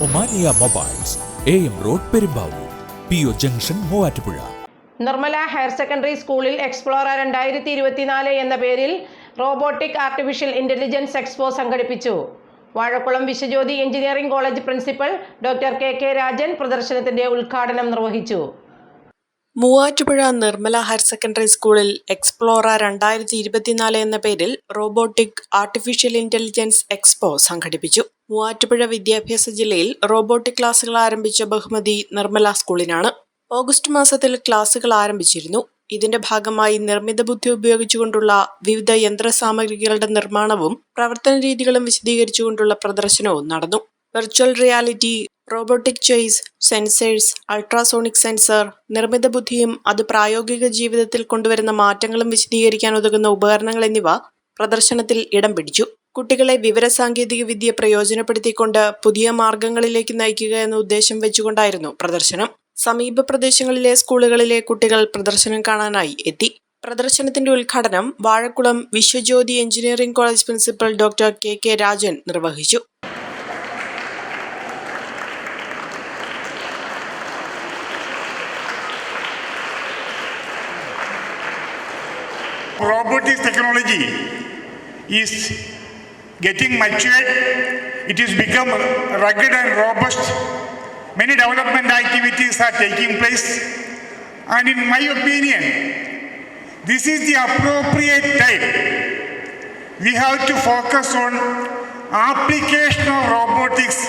Omania mobiles, AM road Perumbavoor, PO junction Muvattupuzha. Nirmala higher secondary സ്കൂളിൽ എക്സ്പ്ലോറ 2024 എന്ന പേരിൽ റോബോട്ടിക് ആർട്ടിഫിഷ്യൽ ഇന്റലിജൻസ് എക്സ്പോ സംഘടിപ്പിച്ചു. Vazhakulam Viswajyothi engineering college principal doctor KK Rajan പ്രദർശനത്തിന്റെ ഉദ്ഘാടനം നിർവഹിച്ചു. മൂവാറ്റുപുഴ നിർമ്മല ഹയർ സെക്കൻഡറി സ്കൂളിൽ എക്സ്പ്ലോറ 2024 എന്ന പേരിൽ റോബോട്ടിക് ആർട്ടിഫിഷ്യൽ ഇന്റലിജൻസ് എക്സ്പോ സംഘടിപ്പിച്ചു. മൂവാറ്റുപുഴ വിദ്യാഭ്യാസ ജില്ലയിൽ റോബോട്ടിക് ക്ലാസുകൾ ആരംഭിച്ച ബഹുമതി നിർമ്മല സ്കൂളിനാണ്. ഓഗസ്റ്റ് മാസത്തിൽ ക്ലാസുകൾ ആരംഭിച്ചിരുന്നു. ഇതിന്റെ ഭാഗമായി നിർമ്മിത ബുദ്ധി ഉപയോഗിച്ചുകൊണ്ടുള്ള വിവിധ യന്ത്രസാമഗ്രികളുടെ നിർമ്മാണവും പ്രവർത്തന രീതികളും വിശദീകരിച്ചുകൊണ്ടുള്ള പ്രദർശനവും നടന്നു. Virtual reality, robotic choice, sensors, ultrasonic sensor, നിർമ്മിത ബുദ്ധിയും അത് പ്രായോഗിക ജീവിതത്തിൽ കൊണ്ടുവരുന്ന മാറ്റങ്ങളും വിശദീകരിക്കാൻ ഉതകുന്ന ഉപകരണങ്ങൾ എന്നിവ പ്രദർശനത്തിൽ ഇടം പിടിച്ചു. കുട്ടികളെ വിവരസാങ്കേതിക വിദ്യ പ്രയോജനപ്പെടുത്തിക്കൊണ്ട് പുതിയ മാർഗങ്ങളിലേക്ക് നയിക്കുക എന്ന ഉദ്ദേശം വെച്ചുകൊണ്ടായിരുന്നു പ്രദർശനം. സമീപ പ്രദേശങ്ങളിലെ സ്കൂളുകളിലെ കുട്ടികൾ പ്രദർശനം കാണാനായി എത്തി. പ്രദർശനത്തിന്റെ ഉദ്ഘാടനം Vazhakulam Viswajyothi engineering college principal doctor KK Rajan നിർവഹിച്ചു. Robotics technology is getting matured. It has become rugged and robust. Many development activities are taking place, and in my opinion, this is the appropriate time. We have to focus on application of robotics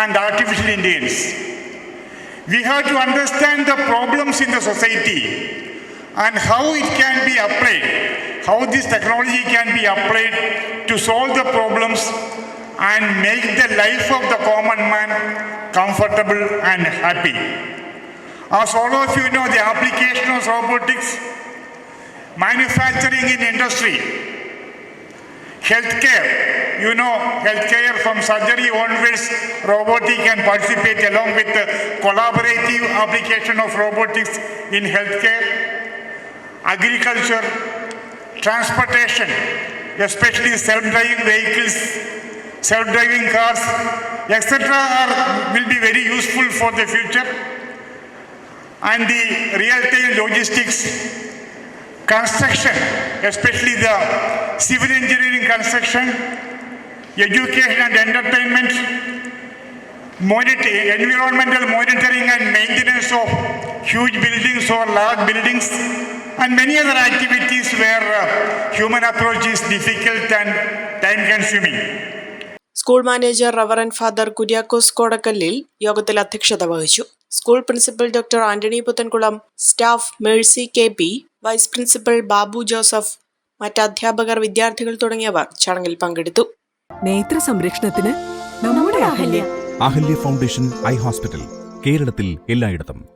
and artificial intelligence. We have to understand the problems in the society and how it can be applied, how this technology can be applied to solve the problems and make the life of the common man comfortable and happy. As all of you know, the application of robotics, manufacturing in industry, healthcare, healthcare from surgery onwards, robotic can participate along with the collaborative application of robotics in healthcare, agriculture, transportation, especially self-driving vehicles, self-driving cars, etc. will be very useful for the future. And the real-time logistics, construction, especially the civil engineering construction, education and entertainment, environmental monitoring and maintenance of huge buildings or large buildings, and many other activities where human approach is difficult and time-consuming. School manager reverend father Kuriakose Kodakkallil യോഗത്തിൽ അധ്യക്ഷത വഹിച്ചു. School principal doctor Antony Puthenkulam, staff Mercy KP, vice principal Babu Joseph, മറ്റ് അധ്യാപകർ, വിദ്യാർത്ഥികൾ തുടങ്ങിയവർ ചടങ്ങിൽ പങ്കെടുത്തു. നേത്ര സംരക്ഷണത്തിന് നമ്മുടെ Ahalya Ahalya foundation eye hospital, കേരളത്തിൽ എല്ലായിടത്തും.